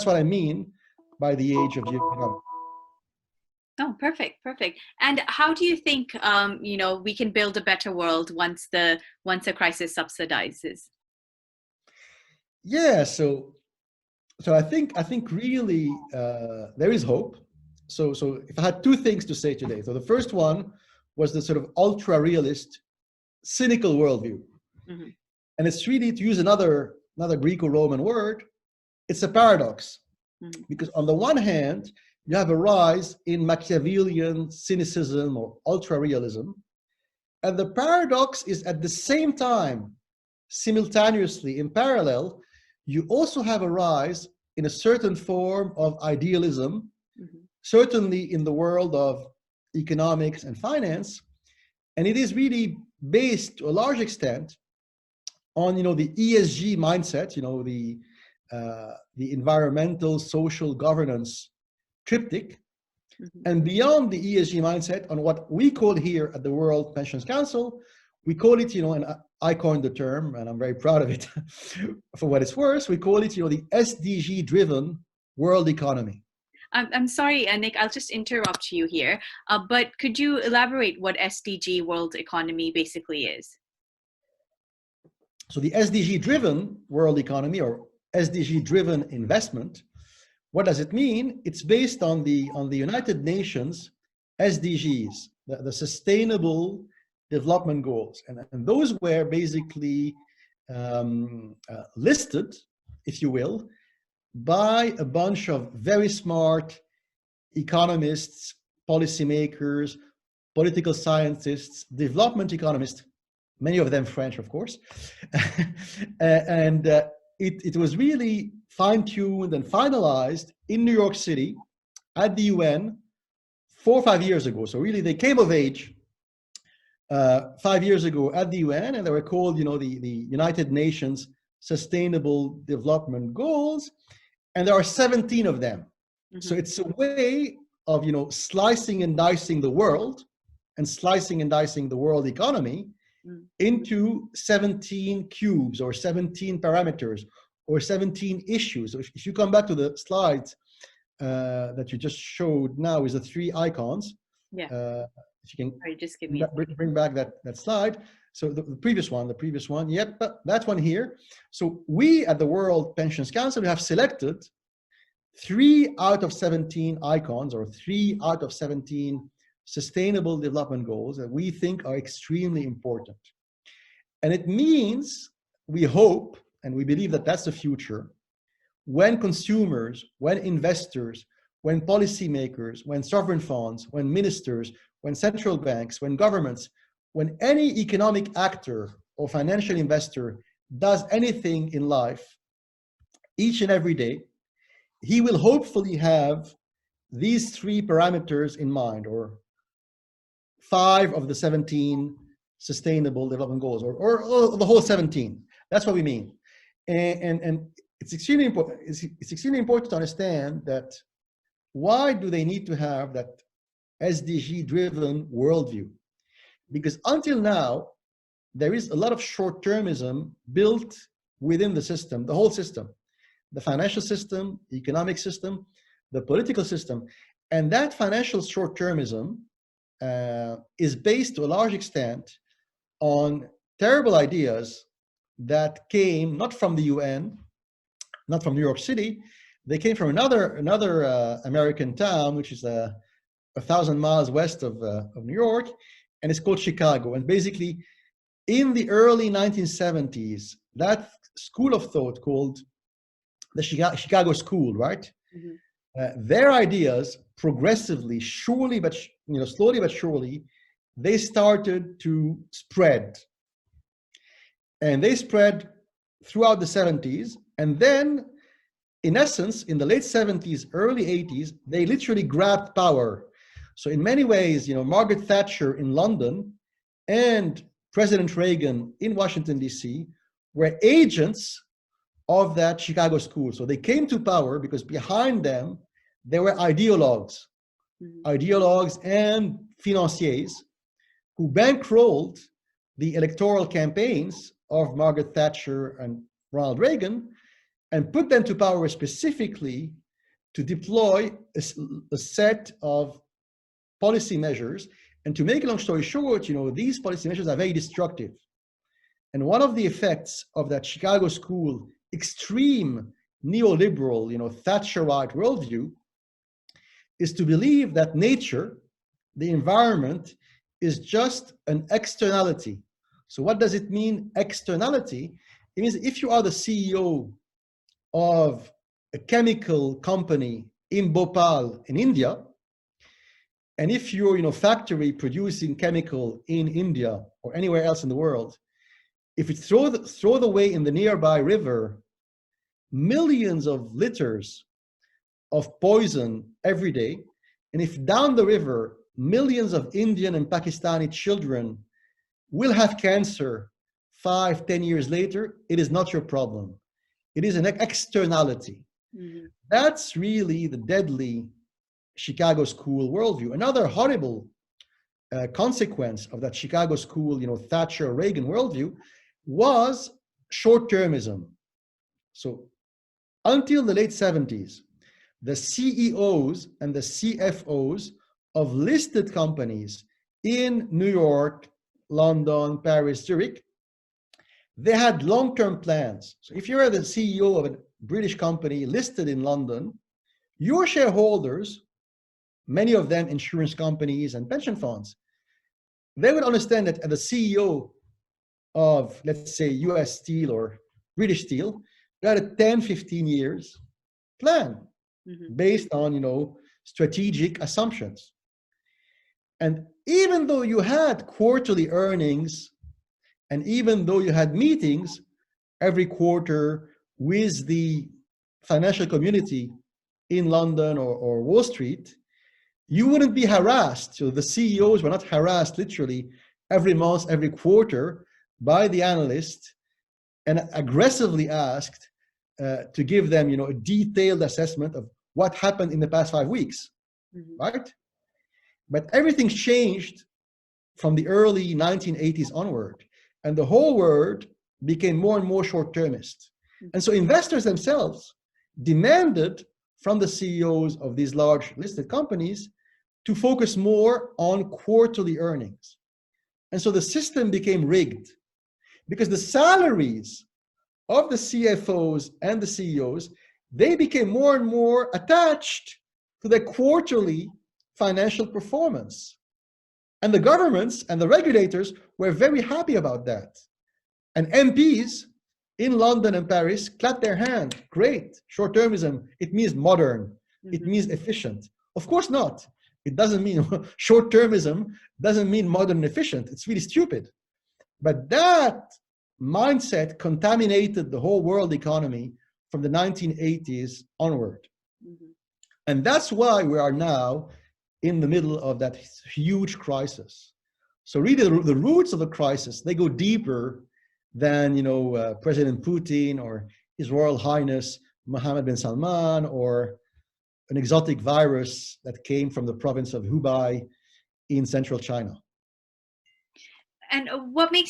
what I mean by the age of geoeconomics. Oh, perfect, perfect. And how do you think, we can build a better world once the crisis subsidizes? Yeah, so I think really there is hope. So if I had two things to say today, so the first one was the sort of ultra realist, cynical worldview, Mm-hmm. and it's really, to use another Greco-Roman word, it's a paradox. Mm-hmm. Because on the one hand, you have a rise in Machiavellian cynicism or ultra-realism, and the paradox is at the same time, simultaneously, in parallel, you also have a rise in a certain form of idealism, Mm-hmm. certainly in the world of economics and finance, and it is really based to a large extent on the ESG mindset, the environmental, social, governance triptych, Mm-hmm. and beyond the ESG mindset on what we call here at the World Pensions Council, we call it, and I coined the term, and I'm very proud of it for what it's worth, we call it, the SDG-driven world economy. I'm sorry, Nick, I'll just interrupt you here, but could you elaborate what SDG world economy basically is? So the SDG-driven world economy, or SDG-driven investment, what does it mean? It's based on the United Nations SDGs, the Sustainable Development Goals, and those were basically listed, if you will, by a bunch of very smart economists, policymakers, political scientists, development economists, many of them French, of course, and it was really fine-tuned and finalized in New York City at the UN 4 or 5 years ago. So really, they came of age 5 years ago at the UN, and they were called, the United Nations Sustainable Development Goals, and there are 17 of them. Mm-hmm. So it's a way of, slicing and dicing the world, and slicing and dicing the world economy into 17 cubes or 17 parameters or 17 issues. So if you come back to the slides that you just showed now with the 3 icons, yeah. If you can Sorry, just give me bring back that slide. So the previous one, yep, that one here. So we at the World Pensions Council have selected 3 out of 17 icons, or 3 out of 17 sustainable development goals that we think are extremely important. And it means, we hope, and we believe that that's the future, when consumers, when investors, when policymakers, when sovereign funds, when ministers, when central banks, when governments, when any economic actor or financial investor does anything in life, each and every day, he will hopefully have these 3 parameters in mind, or 5 of the 17 sustainable development goals, or the whole 17. That's what we mean. And it's extremely important. It's extremely important to understand that why do they need to have that SDG-driven worldview? Because until now, there is a lot of short-termism built within the system, the whole system, the financial system, the economic system, the political system. And that financial short-termism is based to a large extent on terrible ideas that came not from the UN, not from New York City. They came from another American town, which is 1,000 miles west of New York, and it's called Chicago. And basically, in the early 1970s, that school of thought called the Chicago School, right? Mm-hmm. Their ideas progressively, slowly but surely, they started to spread. And they spread throughout the 70s. And then, in essence, in the late 70s, early 80s, they literally grabbed power. So in many ways, Margaret Thatcher in London and President Reagan in Washington, D.C. were agents of that Chicago school. So they came to power because behind them, there were ideologues, ideologues and financiers who bankrolled the electoral campaigns of Margaret Thatcher and Ronald Reagan, and put them to power specifically to deploy a set of policy measures. And to make a long story short, these policy measures are very destructive. And one of the effects of that Chicago school extreme neoliberal, Thatcherite worldview is to believe that nature, the environment, is just an externality. So what does it mean, externality? It means if you are the CEO of a chemical company in Bhopal in India, and if your factory producing chemical in India or anywhere else in the world, if it throw away in the nearby river millions of liters of poison every day, and if down the river millions of Indian and Pakistani children will have cancer 5-10 years later, it is not your problem. It is an externality. Mm-hmm. That's really the deadly Chicago school worldview. Another horrible consequence of that Chicago school, Thatcher Reagan worldview was short-termism. So until the late 70s, the CEOs and the CFOs of listed companies in New York, London, Paris, Zurich, they had long-term plans. So if you're the CEO of a British company listed in London, your shareholders, many of them insurance companies and pension funds, they would understand that as the CEO of, let's say, US Steel or British Steel, you had a 10-15 years plan based on, strategic assumptions. And even though you had quarterly earnings, and even though you had meetings every quarter with the financial community in London or Wall Street, you wouldn't be harassed. So the CEOs were not harassed literally every month, every quarter by the analyst and aggressively asked to give them, a detailed assessment of what happened in the past 5 weeks, right? But everything's changed from the early 1980s onward, and the whole world became more and more short-termist. And so investors themselves demanded from the CEOs of these large listed companies to focus more on quarterly earnings. And so the system became rigged because the salaries of the CFOs and the CEOs, they became more and more attached to their quarterly financial performance. And the governments and the regulators were very happy about that. And MPs in London and Paris clapped their hand. Great, short-termism, it means modern, it means efficient. Of course not. It doesn't mean, short-termism doesn't mean modern and efficient. It's really stupid. But that mindset contaminated the whole world economy from the 1980s onward. And that's why we are now in the middle of that huge crisis. So really the roots of the crisis, they go deeper than, President Putin or His Royal Highness Mohammed bin Salman or an exotic virus that came from the province of Hubei in central China. And what makes